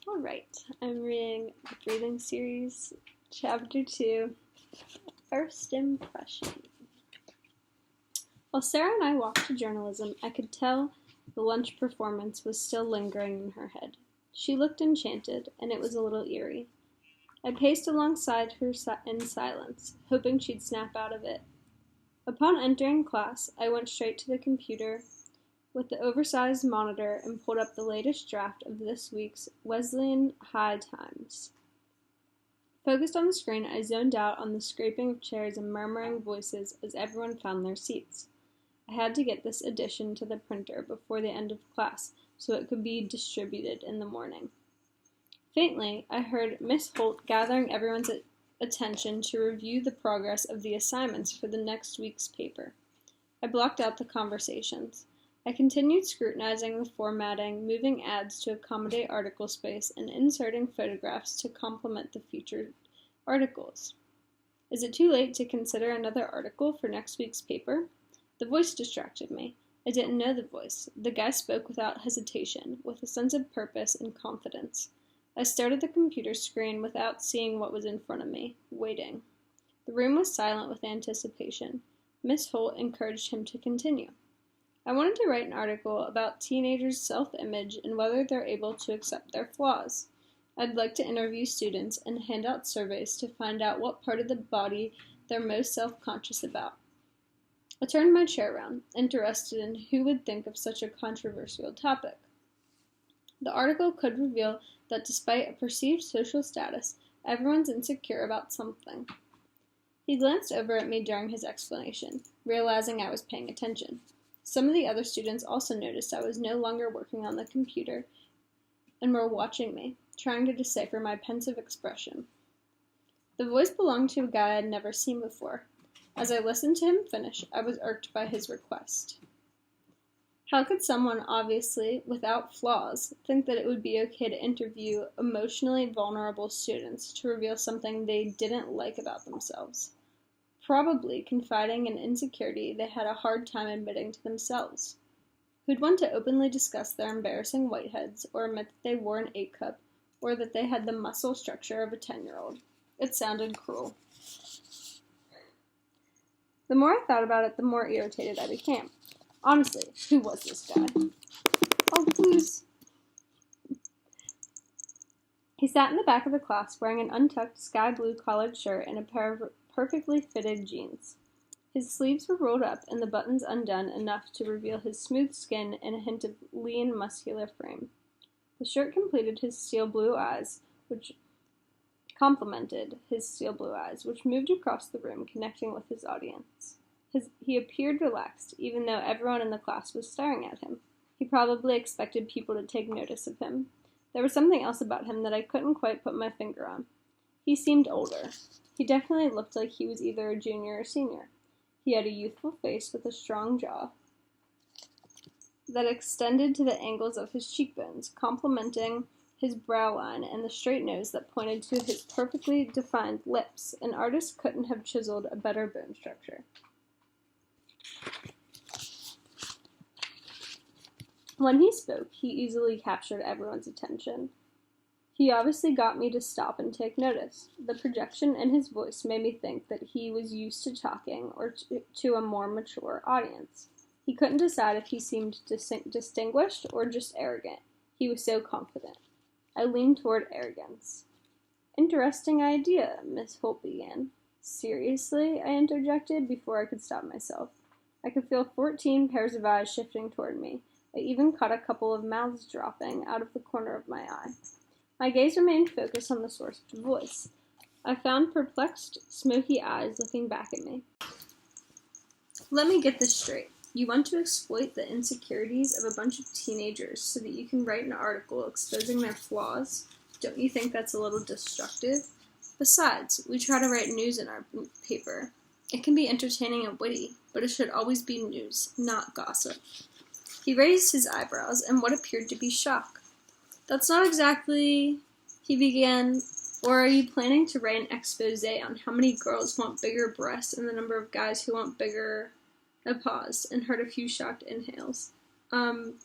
Alright, I'm reading the Breathing Series, Chapter 2, First Impression. While Sarah and I walked to journalism, I could tell the lunch performance was still lingering in her head. She looked enchanted, and it was a little eerie. I paced alongside her in silence, hoping she'd snap out of it. Upon entering class, I went straight to the computer with the oversized monitor and pulled up the latest draft of this week's Wesleyan High Times. Focused on the screen, I zoned out on the scraping of chairs and murmuring voices as everyone found their seats. I had to get this edition to the printer before the end of class so it could be distributed in the morning. Faintly, I heard Miss Holt gathering everyone's attention to review the progress of the assignments for the next week's paper. I blocked out the conversations. I continued scrutinizing the formatting, moving ads to accommodate article space, and inserting photographs to complement the featured articles. Is it too late to consider another article for next week's paper? The voice distracted me. I didn't know the voice. The guy spoke without hesitation, with a sense of purpose and confidence. I stared at the computer screen without seeing what was in front of me, waiting. The room was silent with anticipation. Miss Holt encouraged him to continue. I wanted to write an article about teenagers' self-image and whether they're able to accept their flaws. I'd like to interview students and hand out surveys to find out what part of the body they're most self-conscious about. I turned my chair around, interested in who would think of such a controversial topic. The article could reveal that despite a perceived social status, everyone's insecure about something. He glanced over at me during his explanation, realizing I was paying attention. Some of the other students also noticed I was no longer working on the computer and were watching me, trying to decipher my pensive expression. The voice belonged to a guy I'd never seen before. As I listened to him finish, I was irked by his request. How could someone, obviously without flaws, think that it would be okay to interview emotionally vulnerable students to reveal something they didn't like about themselves? Probably confiding in insecurity they had a hard time admitting to themselves. Who'd want to openly discuss their embarrassing whiteheads, or admit that they wore an 8-cup, or that they had the muscle structure of a 10-year-old? It sounded cruel. The more I thought about it, the more irritated I became. Honestly, who was this guy? Oh, please. He sat in the back of the class wearing an untucked sky blue collared shirt and a pair of perfectly fitted jeans. His sleeves were rolled up and the buttons undone enough to reveal his smooth skin and a hint of lean, muscular frame. The shirt complemented his steel blue eyes, which moved across the room, connecting with his audience. He appeared relaxed, even though everyone in the class was staring at him. He probably expected people to take notice of him. There was something else about him that I couldn't quite put my finger on. He seemed older. He definitely looked like he was either a junior or senior. He had a youthful face with a strong jaw that extended to the angles of his cheekbones, complementing his brow line and the straight nose that pointed to his perfectly defined lips. An artist couldn't have chiseled a better bone structure. When he spoke, he easily captured everyone's attention. He obviously got me to stop and take notice. The projection in his voice made me think that he was used to talking or to a more mature audience. He couldn't decide if he seemed distinguished or just arrogant. He was so confident. I leaned toward arrogance. Interesting idea, Miss Holt began. Seriously? I interjected before I could stop myself. I could feel 14 pairs of eyes shifting toward me. I even caught a couple of mouths dropping out of the corner of my eye. My gaze remained focused on the source of the voice. I found perplexed, smoky eyes looking back at me. Let me get this straight. You want to exploit the insecurities of a bunch of teenagers so that you can write an article exposing their flaws? Don't you think that's a little destructive? Besides, we try to write news in our paper. It can be entertaining and witty, but it should always be news, not gossip. He raised his eyebrows in what appeared to be shock. That's not exactly, he began, or are you planning to write an expose on how many girls want bigger breasts and the number of guys who want bigger? I paused and heard a few shocked inhales.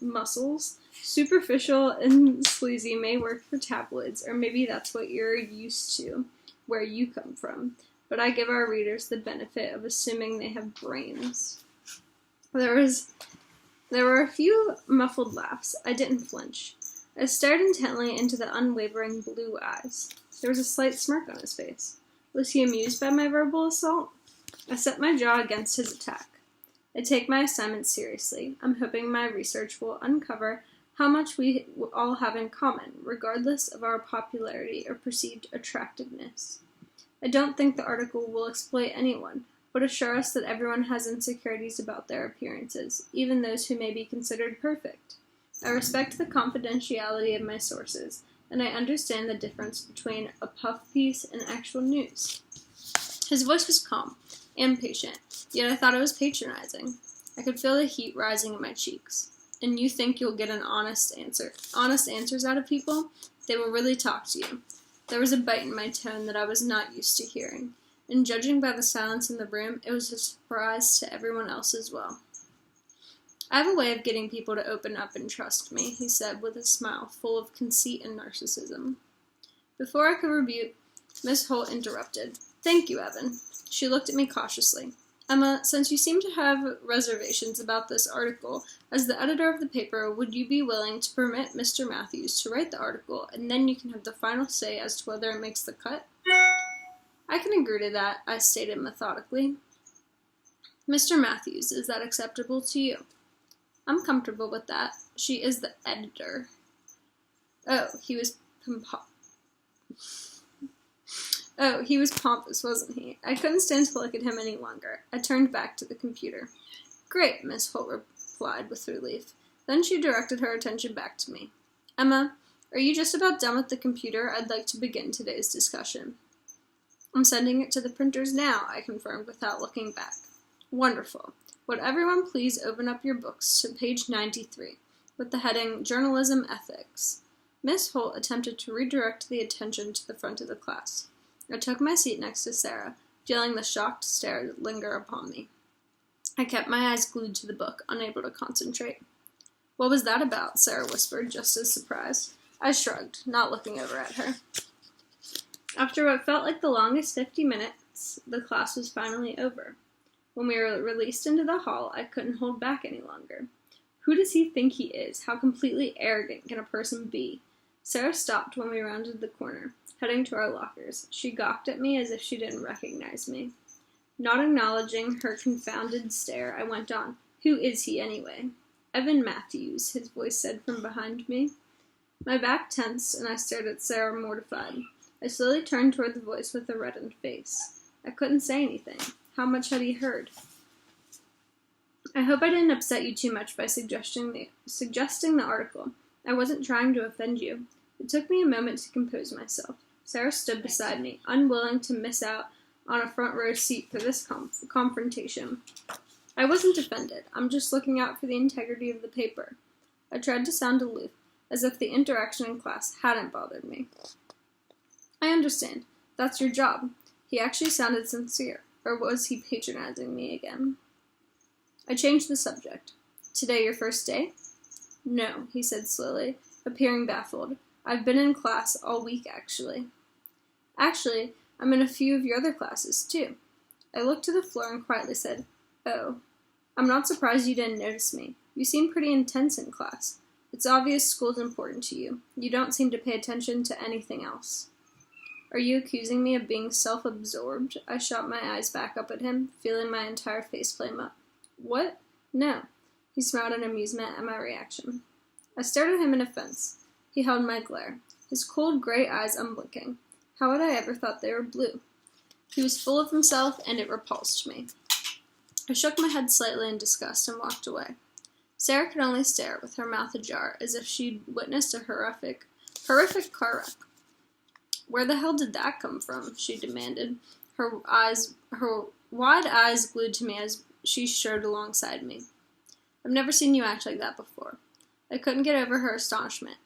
muscles. Superficial and sleazy may work for tabloids, or maybe that's what you're used to, where you come from. But I give our readers the benefit of assuming they have brains. There were a few muffled laughs. I didn't flinch. I stared intently into the unwavering blue eyes. There was a slight smirk on his face. Was he amused by my verbal assault? I set my jaw against his attack. I take my assignment seriously. I'm hoping my research will uncover how much we all have in common, regardless of our popularity or perceived attractiveness. I don't think the article will exploit anyone, but assure us that everyone has insecurities about their appearances, even those who may be considered perfect. I respect the confidentiality of my sources, and I understand the difference between a puff piece and actual news. His voice was calm and patient, yet I thought it was patronizing. I could feel the heat rising in my cheeks. And you think you'll get an honest answers out of people? They will really talk to you. There was a bite in my tone that I was not used to hearing, and judging by the silence in the room, it was a surprise to everyone else as well. I have a way of getting people to open up and trust me, he said with a smile full of conceit and narcissism. Before I could rebuke, Miss Holt interrupted. Thank you, Evan. She looked at me cautiously. Emma, since you seem to have reservations about this article, as the editor of the paper, would you be willing to permit Mr. Matthews to write the article, and then you can have the final say as to whether it makes the cut? I can agree to that, I stated methodically. Mr. Matthews, is that acceptable to you? I'm comfortable with that. She is the editor. Oh, he was pompous, wasn't he? I couldn't stand to look at him any longer. I turned back to the computer. Great, Miss Holt replied with relief. Then she directed her attention back to me. Emma, are you just about done with the computer? I'd like to begin today's discussion. I'm sending it to the printers now, I confirmed without looking back. Wonderful. Would everyone please open up your books to page 93, with the heading Journalism Ethics. Miss Holt attempted to redirect the attention to the front of the class. I took my seat next to Sarah, feeling the shocked stare linger upon me. I kept my eyes glued to the book, unable to concentrate. What was that about? Sarah whispered, just as surprised. I shrugged, not looking over at her. After what felt like the longest 50 minutes, the class was finally over. When we were released into the hall, I couldn't hold back any longer. Who does he think he is? How completely arrogant can a person be? Sarah stopped when we rounded the corner, heading to our lockers. She gawked at me as if she didn't recognize me. Not acknowledging her confounded stare, I went on. Who is he, anyway? Evan Matthews, his voice said from behind me. My back tensed, and I stared at Sarah, mortified. I slowly turned toward the voice with a reddened face. I couldn't say anything. How much had he heard? I hope I didn't upset you too much by suggesting the article. I wasn't trying to offend you. It took me a moment to compose myself. Sarah stood beside me, unwilling to miss out on a front row seat for this confrontation. I wasn't offended. I'm just looking out for the integrity of the paper. I tried to sound aloof, as if the interaction in class hadn't bothered me. I understand. That's your job. He actually sounded sincere. Or was he patronizing me again? I changed the subject. Today your first day? No, he said slowly, appearing baffled. I've been in class all week, actually. Actually, I'm in a few of your other classes, too. I looked to the floor and quietly said, Oh, I'm not surprised you didn't notice me. You seem pretty intense in class. It's obvious school's important to you. You don't seem to pay attention to anything else. Are you accusing me of being self-absorbed? I shot my eyes back up at him, feeling my entire face flame up. What? No. He smiled in amusement at my reaction. I stared at him in offense. He held my glare, his cold gray eyes unblinking. How had I ever thought they were blue? He was full of himself, and it repulsed me. I shook my head slightly in disgust and walked away. Sarah could only stare, with her mouth ajar, as if she'd witnessed a horrific car wreck. Where the hell did that come from? She demanded, her wide eyes glued to me as she strode alongside me. I've never seen you act like that before. I couldn't get over her astonishment.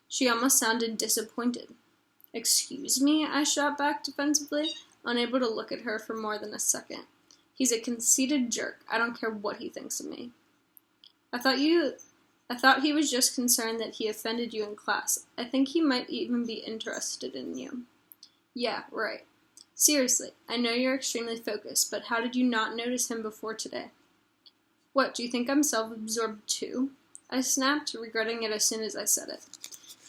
She almost sounded disappointed. Excuse me, I shot back defensively, unable to look at her for more than a second. He's a conceited jerk. I don't care what he thinks of me. I thought you I thought he was just concerned that he offended you in class. I think he might even be interested in you. Yeah, right. Seriously, I know you're extremely focused, but how did you not notice him before today? What, do you think I'm self-absorbed too? I snapped, regretting it as soon as I said it.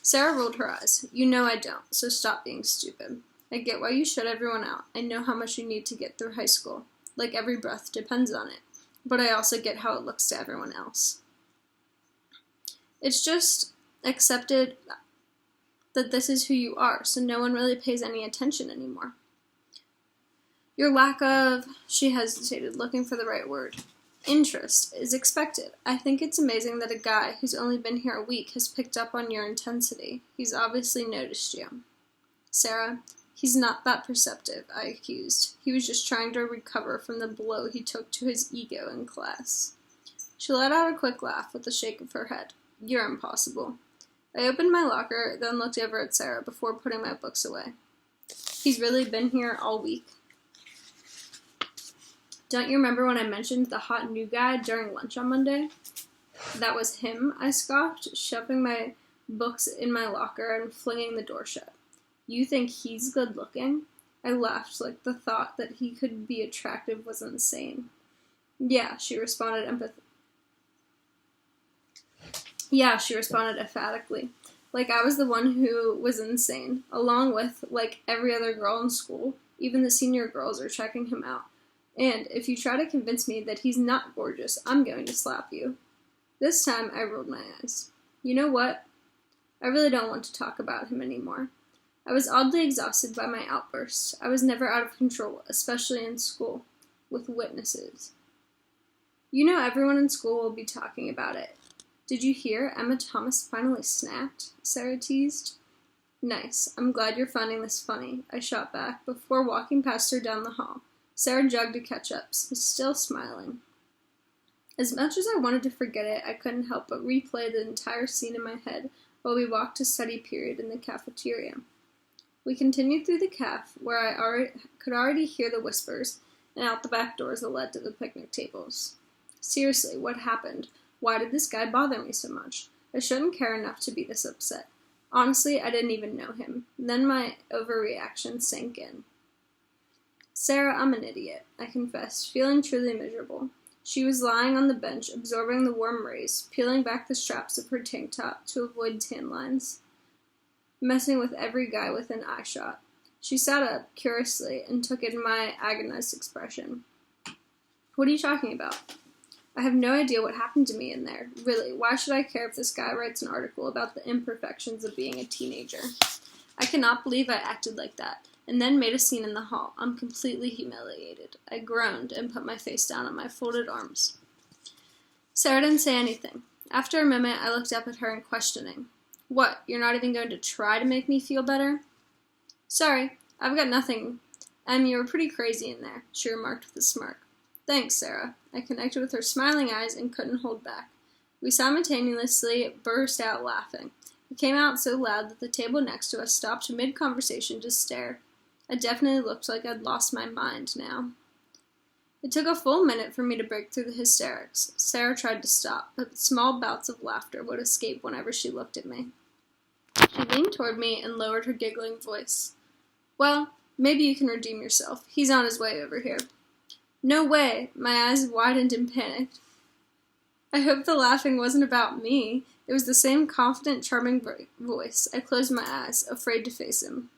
Sarah rolled her eyes. You know I don't, so stop being stupid. I get why you shut everyone out. I know how much you need to get through high school. Like every breath depends on it. But I also get how it looks to everyone else. It's just accepted that this is who you are, so no one really pays any attention anymore. Your lack of, she hesitated, looking for the right word, interest is expected. I think it's amazing that a guy who's only been here a week has picked up on your intensity. He's obviously noticed you. Sarah, he's not that perceptive, I accused. He was just trying to recover from the blow he took to his ego in class. She let out a quick laugh with a shake of her head. You're impossible. I opened my locker, then looked over at Sarah before putting my books away. He's really been here all week. Don't you remember when I mentioned the hot new guy during lunch on Monday? That was him, I scoffed, shoving my books in my locker and flinging the door shut. You think he's good looking? I laughed, like the thought that he could be attractive was insane. Yeah, she responded emphatically, like I was the one who was insane, along with, like, every other girl in school. Even the senior girls are checking him out. And if you try to convince me that he's not gorgeous, I'm going to slap you. This time, I rolled my eyes. You know what? I really don't want to talk about him anymore. I was oddly exhausted by my outbursts. I was never out of control, especially in school, with witnesses. You know everyone in school will be talking about it. Did you hear Emma Thomas finally snapped? Sarah teased. Nice. I'm glad you're finding this funny, I shot back before walking past her down the hall. Sarah jogged to catch up, still smiling. As much as I wanted to forget it, I couldn't help but replay the entire scene in my head while we walked to study period in the cafeteria. We continued through the caf, where I could already hear the whispers, and out the back doors that led to the picnic tables. Seriously, what happened? Why did this guy bother me so much? I shouldn't care enough to be this upset. Honestly, I didn't even know him. Then my overreaction sank in. Sarah, I'm an idiot, I confessed, feeling truly miserable. She was lying on the bench, absorbing the warm rays, peeling back the straps of her tank top to avoid tan lines, messing with every guy within eyeshot. She sat up, curiously, and took in my agonized expression. What are you talking about? I have no idea what happened to me in there. Really, why should I care if this guy writes an article about the imperfections of being a teenager? I cannot believe I acted like that, and then made a scene in the hall. I'm completely humiliated. I groaned and put my face down on my folded arms. Sarah didn't say anything. After a moment, I looked up at her in questioning. What, you're not even going to try to make me feel better? Sorry, I've got nothing. You were pretty crazy in there, she remarked with a smirk. Thanks, Sarah. I connected with her smiling eyes and couldn't hold back. We simultaneously burst out laughing. It came out so loud that the table next to us stopped mid-conversation to stare. I definitely looked like I'd lost my mind now. It took a full minute for me to break through the hysterics. Sarah tried to stop, but small bouts of laughter would escape whenever she looked at me. She leaned toward me and lowered her giggling voice. Well, maybe you can redeem yourself. He's on his way over here. No way! My eyes widened in panic. I hope the laughing wasn't about me. It was the same confident, charming voice. I closed my eyes, afraid to face him.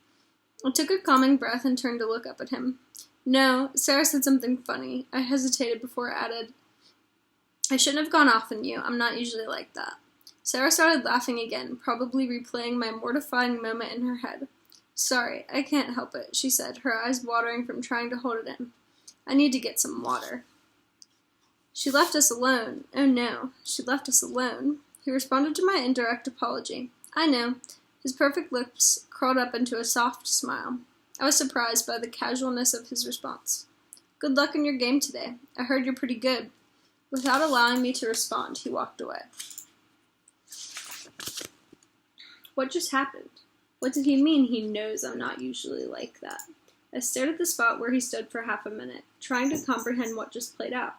I took a calming breath and turned to look up at him. No, Sarah said something funny. I hesitated before I added, I shouldn't have gone off on you. I'm not usually like that. Sarah started laughing again, probably replaying my mortifying moment in her head. Sorry, I can't help it, she said, her eyes watering from trying to hold it in. I need to get some water. She left us alone. Oh no, she left us alone. He responded to my indirect apology. I know. His perfect lips curled up into a soft smile. I was surprised by the casualness of his response. Good luck in your game today. I heard you're pretty good. Without allowing me to respond, he walked away. What just happened? What did he mean he knows I'm not usually like that? I stared at the spot where he stood for half a minute, trying to comprehend what just played out.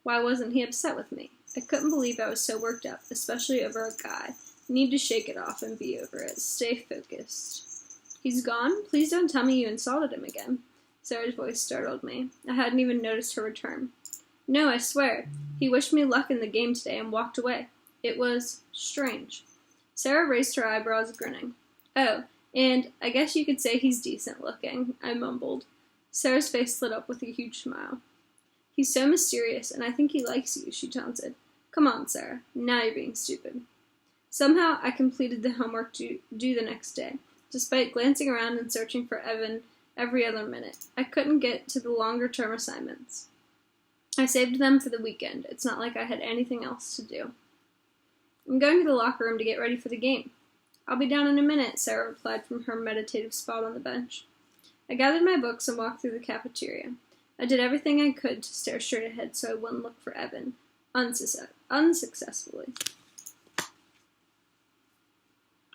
Why wasn't he upset with me? I couldn't believe I was so worked up, especially over a guy. I need to shake it off and be over it. Stay focused. He's gone? Please don't tell me you insulted him again. Sarah's voice startled me. I hadn't even noticed her return. No, I swear. He wished me luck in the game today and walked away. It was strange. Sarah raised her eyebrows, grinning. Oh, and I guess you could say he's decent looking, I mumbled. Sarah's face lit up with a huge smile. He's so mysterious, and I think he likes you, she taunted. Come on, Sarah. Now you're being stupid. Somehow I completed the homework due the next day, despite glancing around and searching for Evan every other minute. I couldn't get to the longer-term assignments. I saved them for the weekend. It's not like I had anything else to do. I'm going to the locker room to get ready for the game. I'll be down in a minute, Sarah replied from her meditative spot on the bench. I gathered my books and walked through the cafeteria. I did everything I could to stare straight ahead so I wouldn't look for Evan, unsuccessfully.